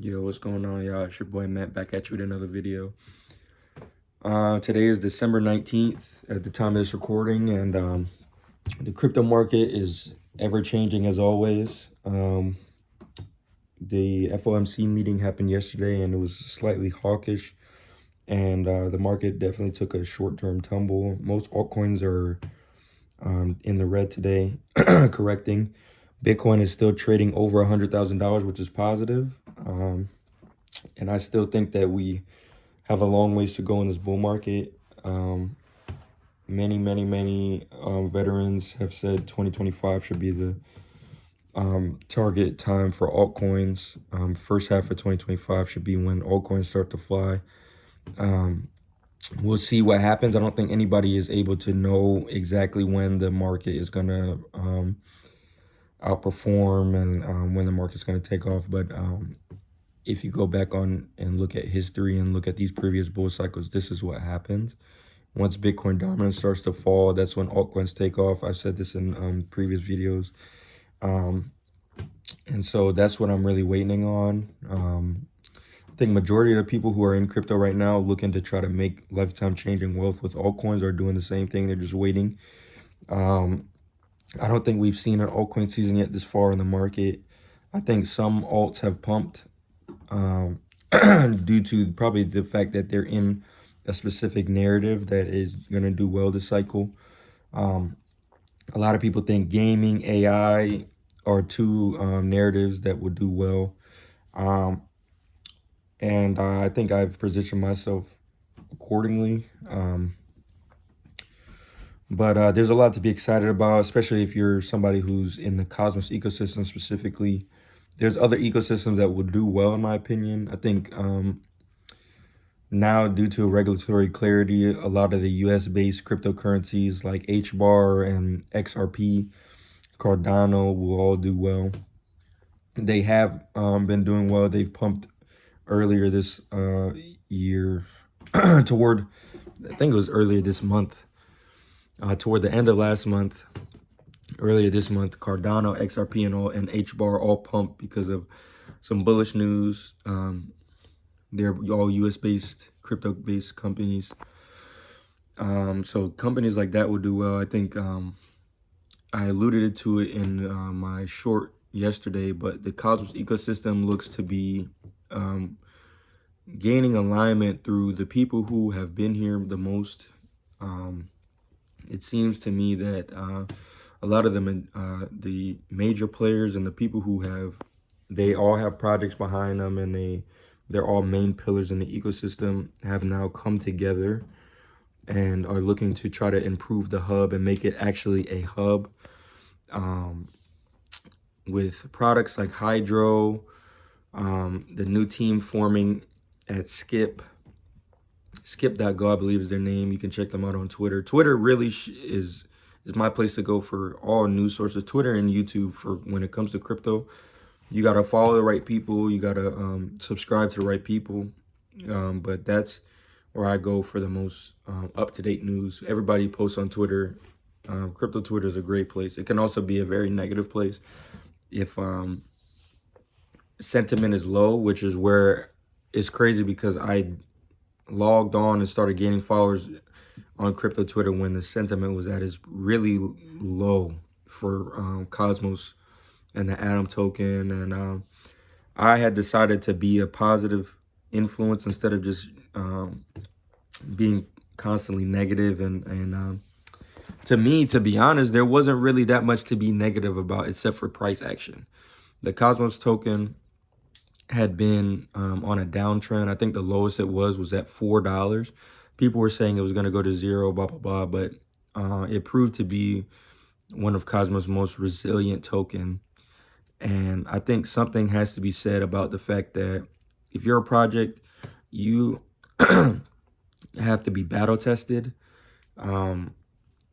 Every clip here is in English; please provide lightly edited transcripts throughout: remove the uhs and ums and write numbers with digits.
Yo, what's going on, y'all? It's your boy Matt back at you with another video. Today is December 19th at the time of this recording, and the crypto market is ever changing as always. The FOMC meeting happened yesterday, and it was slightly hawkish, and the market definitely took a short-term tumble. Most altcoins are in the red today, correcting. Bitcoin is still trading over $100,000, which is positive. And I still think that we have a long ways to go in this bull market. Many veterans have said 2025 should be the target time for altcoins. First half of 2025 should be when altcoins start to fly. We'll see what happens. I don't think anybody is able to know exactly when the market is going to outperform and when the market's going to take off. But if you go back on and look at history and look at these previous bull cycles, this is what happens. Once Bitcoin dominance starts to fall, that's when altcoins take off. I've said this in previous videos. And so that's what I'm really waiting on. I think majority of the people who are in crypto right now looking to try to make lifetime changing wealth with altcoins are doing the same thing. They're just waiting. I don't think we've seen an altcoin season yet this far in the market. I think some alts have pumped due to probably the fact that they're in a specific narrative that is going to do well this cycle. A lot of people think gaming, AI are two narratives that would do well. And I think I've positioned myself accordingly. But there's a lot to be excited about, especially if you're somebody who's in the Cosmos ecosystem specifically. There's other ecosystems that will do well, in my opinion. I think now, due to regulatory clarity, a lot of the US-based cryptocurrencies like HBAR and XRP, Cardano will all do well. They have been doing well. They've pumped earlier this year toward, I think it was earlier this month, toward the end of last month. Earlier this month, Cardano, XRP, and HBAR all pumped because of some bullish news. They're all US-based, crypto-based companies. So companies like that will do well. I think I alluded to it in my short yesterday, but the Cosmos ecosystem looks to be gaining alignment through the people who have been here the most. It seems to me that a lot of them, the major players and the people who they all have projects behind them, and they're all main pillars in the ecosystem, have now come together and are looking to try to improve the hub and make it actually a hub, with products like Hydro, the new team forming at Skip.go, I believe is their name. You can check them out on Twitter. Twitter really is my place to go for all news sources. Twitter and YouTube for when it comes to crypto. You got to follow the right people. You got to subscribe to the right people. But that's where I go for the most up-to-date news. Everybody posts on Twitter. Crypto Twitter is a great place. It can also be a very negative place if sentiment is low, which is where it's crazy because I logged on and started gaining followers on crypto Twitter when the sentiment was at its really low for Cosmos and the Atom token. And I had decided to be a positive influence instead of just being constantly negative. And to me, to be honest, there wasn't really that much to be negative about except for price action. The Cosmos token had been on a downtrend. I think the lowest it was at $4. People were saying it was going to go to zero, blah, blah, blah. But it proved to be one of Cosmos' most resilient token. And I think something has to be said about the fact that if you're a project, you have to be battle tested.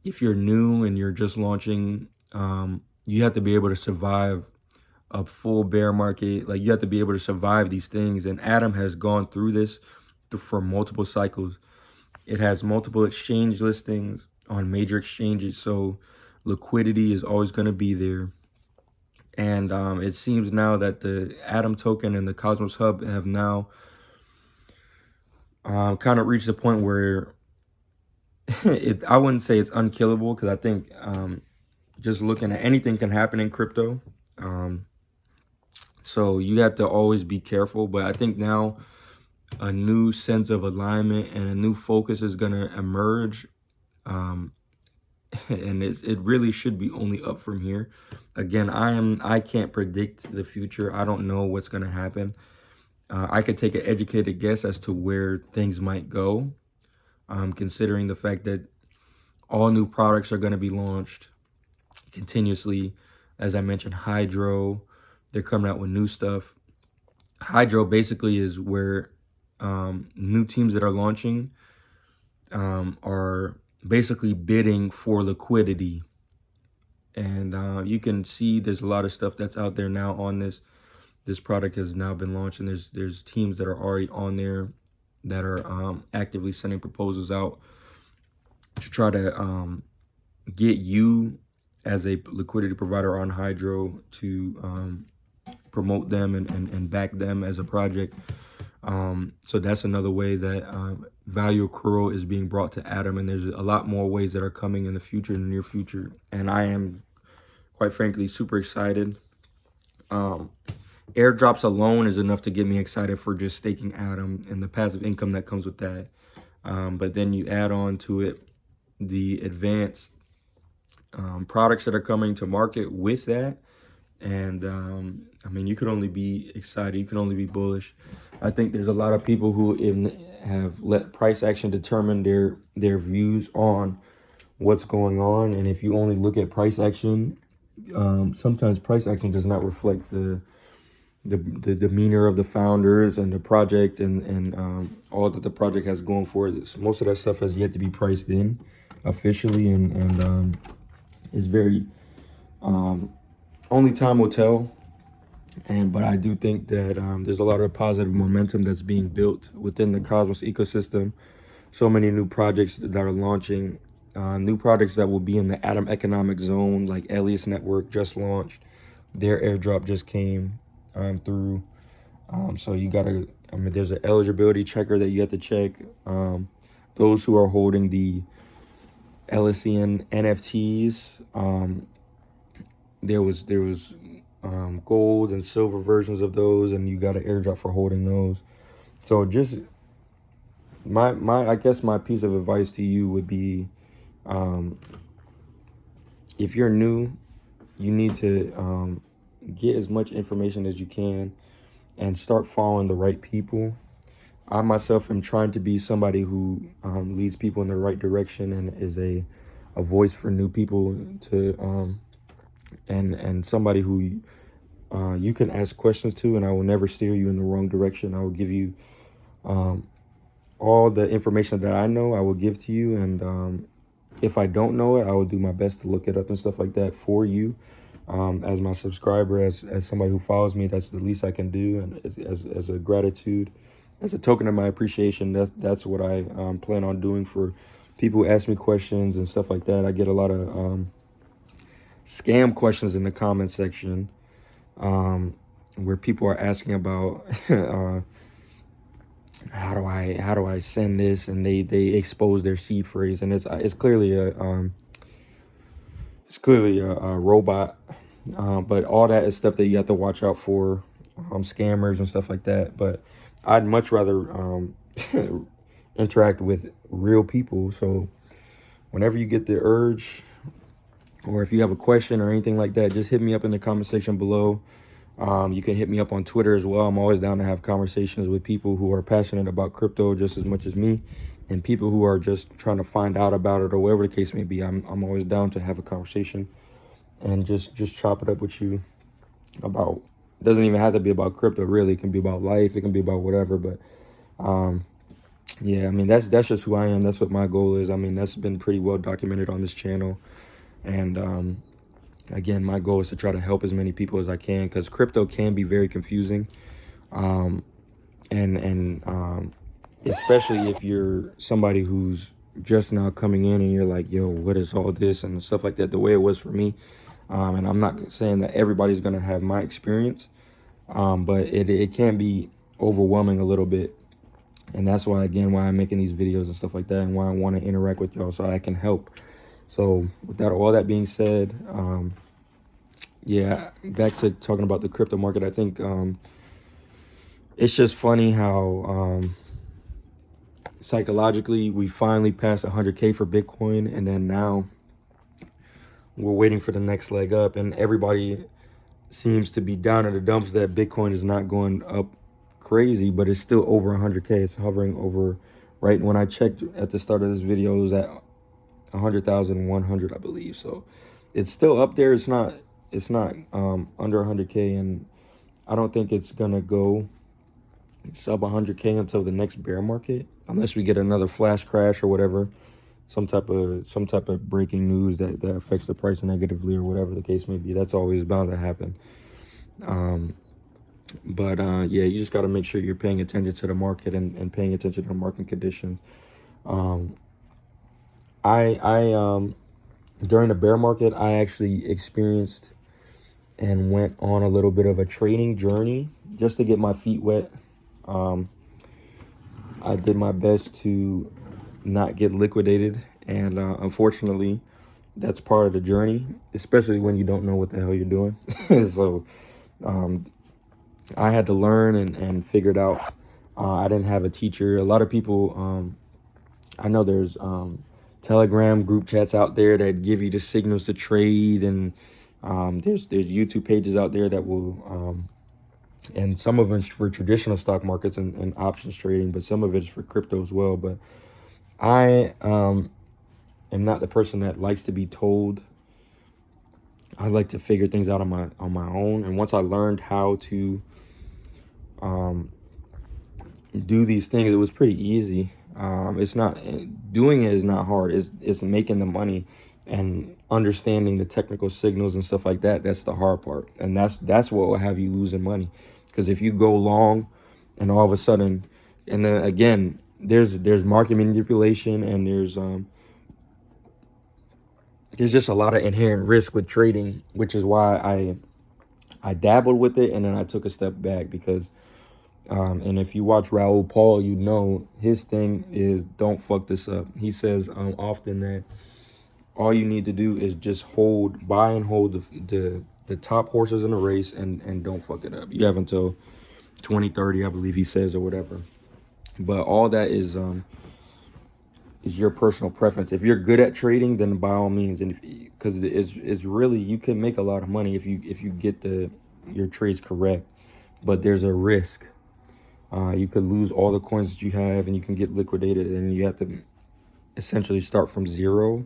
If you're new and you're just launching, you have to be able to survive a full bear market. Like, you have to be able to survive these things. And Atom has gone through this for multiple cycles. It has multiple exchange listings on major exchanges. So liquidity is always going to be there. And it seems now that the Atom token and the Cosmos Hub have now kind of reached a point where I wouldn't say it's unkillable, because I think just looking at anything can happen in crypto. So you have to always be careful. But I think now a new sense of alignment and a new focus is going to emerge. And it really should be only up from here. Again, I can't predict the future. I don't know what's going to happen. I could take an educated guess as to where things might go, considering the fact that all new products are going to be launched continuously. As I mentioned, Hydro, they're coming out with new stuff. Hydro basically is where new teams that are launching are basically bidding for liquidity. And you can see there's a lot of stuff that's out there now on this. This product has now been launched, and there's teams that are already on there that are actively sending proposals out to try to get you as a liquidity provider on Hydro to promote them and back them as a project. So that's another way that value accrual is being brought to Atom, and there's a lot more ways that are coming in the future, in the near future. And I am, quite frankly, super excited. Airdrops alone is enough to get me excited for just staking Atom and the passive income that comes with that. But then you add on to it the advanced products that are coming to market with that. And I mean, you could only be excited. You can only be bullish. I think there's a lot of people who have let price action determine their views on what's going on. And if you only look at price action, sometimes price action does not reflect the demeanor of the founders and the project and all that the project has going for it. Most of that stuff has yet to be priced in officially, and is very only time will tell. But I do think that there's a lot of positive momentum that's being built within the Cosmos ecosystem. So many new projects that are launching, new projects that will be in the Atom economic zone, like Elias Network just launched. Their airdrop just came through. So you gotta, I mean, there's an eligibility checker that you have to check. Those who are holding the LSEN NFTs, there was gold and silver versions of those, and you got an airdrop for holding those. So just my I guess my piece of advice to you would be, if you're new, you need to get as much information as you can and start following the right people. I myself am trying to be somebody who leads people in the right direction and is a voice for new people to and somebody who you can ask questions to, and I will never steer you in the wrong direction. I will give you all the information that I know, I will give to you, and if I don't know it, I will do my best to look it up and stuff like that for you. As my subscriber, as somebody who follows me, that's the least I can do, and as a gratitude, as a token of my appreciation, that's what I plan on doing for people who ask me questions and stuff like that. I get a lot of scam questions in the comment section, where people are asking about how do I send this, and they expose their seed phrase, and it's clearly a robot. But all that is stuff that you have to watch out for, scammers and stuff like that. But I'd much rather interact with real people. So whenever you get the urge, or if you have a question or anything like that, just hit me up in the comment section below. You can hit me up on Twitter as well. I'm always down to have conversations with people who are passionate about crypto just as much as me, and people who are just trying to find out about it, or whatever the case may be. I'm always down to have a conversation and just chop it up with you about, it doesn't even have to be about crypto, really. It can be about life, it can be about whatever. But yeah, I mean, that's just who I am. That's what my goal is. I mean, that's been pretty well documented on this channel. And again, my goal is to try to help as many people as I can, because crypto can be very confusing. Especially if you're somebody who's just now coming in and you're like, yo, what is all this and stuff like that, the way it was for me. And I'm not saying that everybody's going to have my experience, but it can be overwhelming a little bit. And that's why, again, why I'm making these videos and stuff like that, and why I want to interact with y'all so I can help. So with that, all that being said, yeah, back to talking about the crypto market. I think it's just funny how psychologically we finally passed 100K for Bitcoin, and then now we're waiting for the next leg up, and everybody seems to be down in the dumps that Bitcoin is not going up crazy, but it's still over 100K. It's hovering over, right when I checked at the start of this video, it was at 100,100, I believe. So it's still up there. It's not under 100K, and I don't think it's gonna go sub 100K until the next bear market, unless we get another flash crash or whatever, some type of breaking news that affects the price negatively, or whatever the case may be. That's always bound to happen. But yeah, you just got to make sure you're paying attention to the market and paying attention to the market conditions. I during the bear market, I actually experienced and went on a little bit of a trading journey just to get my feet wet. I did my best to not get liquidated, and unfortunately, that's part of the journey, especially when you don't know what the hell you're doing. So I had to learn and figure it out. I didn't have a teacher. A lot of people, I know there's Telegram group chats out there that give you the signals to trade, and there's YouTube pages out there that will, and some of it's for traditional stock markets and options trading, but some of it's for crypto as well. But I am not the person that likes to be told. I like to figure things out on my own. And once I learned how to do these things, it was pretty easy. It's not, doing it is not hard. It's making the money and understanding the technical signals and stuff like that. That's the hard part, and that's what will have you losing money. Because if you go long, and all of a sudden, and then again, there's market manipulation, and there's just a lot of inherent risk with trading, which is why I dabbled with it, and then I took a step back. Because and if you watch Raoul Paul, you know his thing is don't fuck this up. He says often that all you need to do is just buy and hold the top horses in the race, and don't fuck it up. You have until 2030, I believe he says, or whatever. But all that is your personal preference. If you're good at trading, then by all means, and because it's really, you can make a lot of money if you get your trades correct. But there's a risk. You could lose all the coins that you have, and you can get liquidated, and you have to essentially start from zero,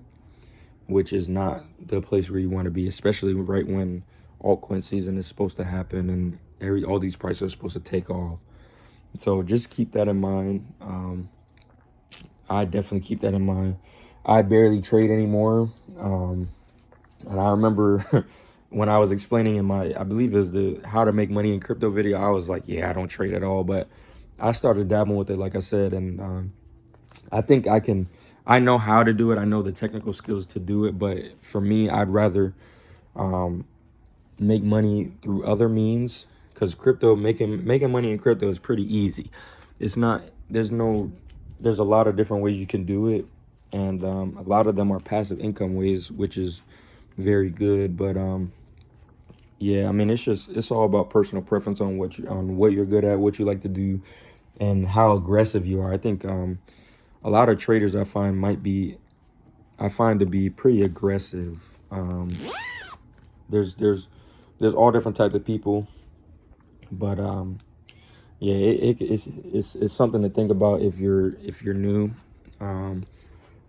which is not the place where you want to be, especially right when altcoin season is supposed to happen and all these prices are supposed to take off. So just keep that in mind. I definitely keep that in mind. I barely trade anymore. And I remember when I was explaining in my, I believe it was the how to make money in crypto video, I was like, yeah, I don't trade at all. But I started dabbling with it, like I said, and I think I know how to do it. I know the technical skills to do it. But for me, I'd rather make money through other means, because crypto, making money in crypto is pretty easy. It's not, there's a lot of different ways you can do it, and a lot of them are passive income ways, which is very good. But yeah, I mean, it's all about personal preference on what you're good at, what you like to do, and how aggressive you are. I think a lot of traders I find to be pretty aggressive. There's all different type of people, but yeah, it's something to think about if you're new.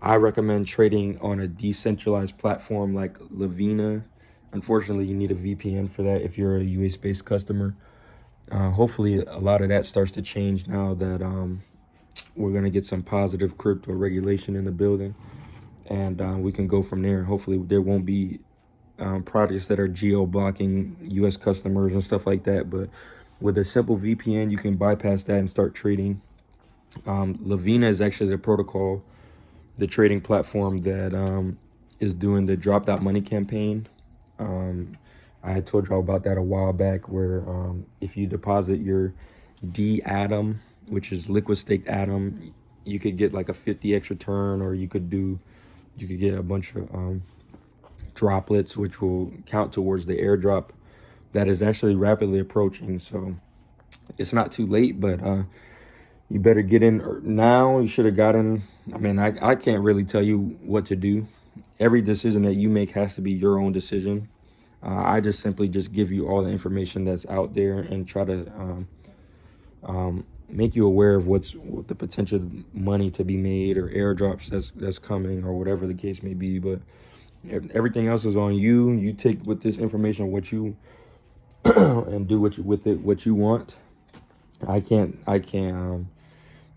I recommend trading on a decentralized platform like Lavina. Unfortunately, you need a VPN for that if you're a US based customer. Hopefully a lot of that starts to change now that we're going to get some positive crypto regulation in the building, and we can go from there. Hopefully there won't be projects that are geo-blocking US customers and stuff like that. But with a simple VPN, you can bypass that and start trading. Lavina is actually the protocol, the trading platform that is doing the Drop That Money campaign. I had told y'all about that a while back, where if you deposit your D Atom, which is liquid staked Atom, you could get like a 50 extra turn, or you could get a bunch of droplets, which will count towards the airdrop that is actually rapidly approaching. So it's not too late, but you better get in now. You should have gotten. I mean, I can't really tell you what to do. Every decision that you make has to be your own decision. I just simply just give you all the information that's out there and try to make you aware of what the potential money to be made or airdrops that's coming, or whatever the case may be. But everything else is on you. You take with this information what you and do what you want. I can't.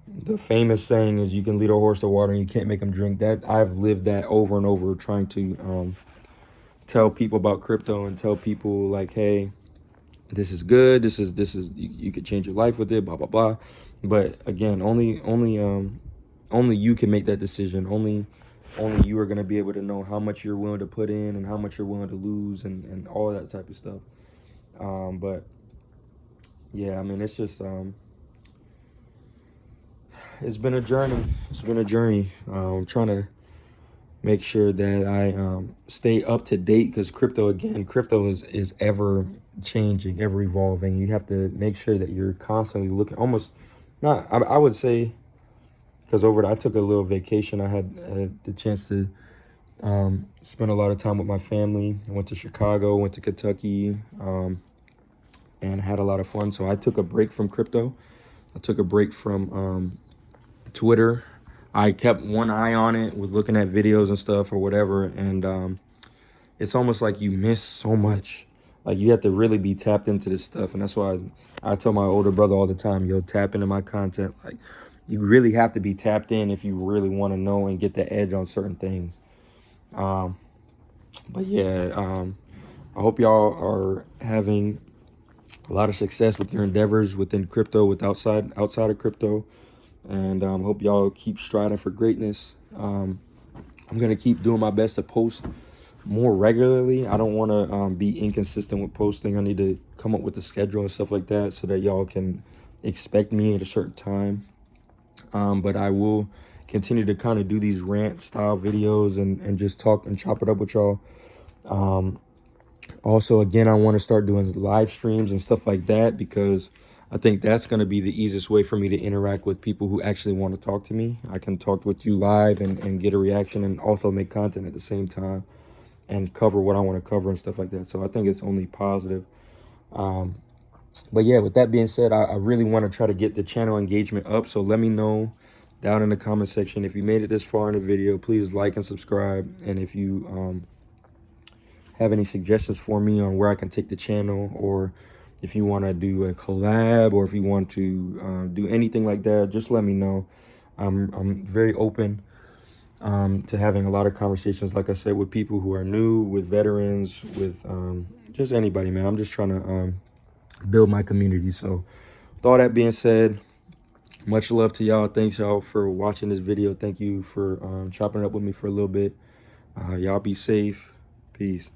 The famous saying is, you can lead a horse to water and you can't make them drink. That I've lived that over and over, trying to tell people about crypto and tell people like, hey, this is good. This is you could change your life with it. Blah blah blah. But again, only you can make that decision. Only you are gonna be able to know how much you're willing to put in and how much you're willing to lose, and all that type of stuff. But yeah, I mean, it's just it's been a journey. It's been a journey. I'm trying to make sure that I stay up to date, because crypto is ever changing, ever evolving. You have to make sure that you're constantly looking. Almost not. I would say, because I took a little vacation. I had the chance to spend a lot of time with my family. I went to Chicago, went to Kentucky, and had a lot of fun. So I took a break from crypto. I took a break from Twitter. I kept one eye on it with looking at videos and stuff or whatever. And it's almost like you miss so much. Like, you have to really be tapped into this stuff. And that's why I tell my older brother all the time, yo, tap into my content. Like, you really have to be tapped in if you really want to know and get the edge on certain things. But yeah, I hope y'all are having a lot of success with your endeavors within crypto, with outside of crypto. And hope y'all keep striving for greatness. I'm going to keep doing my best to post more regularly. I don't want to be inconsistent with posting. I need to come up with a schedule and stuff like that, so that y'all can expect me at a certain time. But I will continue to kind of do these rant style videos and just talk and chop it up with y'all. Also, again, I want to start doing live streams and stuff like that, because I think that's going to be the easiest way for me to interact with people who actually want to talk to me. I can talk with you live and get a reaction, and also make content at the same time and cover what I want to cover and stuff like that. So I think it's only positive. But yeah, with that being said, I really want to try to get the channel engagement up. So let me know down in the comment section. If you made it this far in the video, please like and subscribe. And if you have any suggestions for me on where I can take the channel, or if you want to do a collab, or if you want to do anything like that, just let me know. I'm very open to having a lot of conversations, like I said, with people who are new, with veterans, with just anybody, man. I'm just trying to build my community. So with all that being said, much love to y'all. Thanks y'all for watching this video. Thank you for chopping it up with me for a little bit. Y'all be safe. Peace.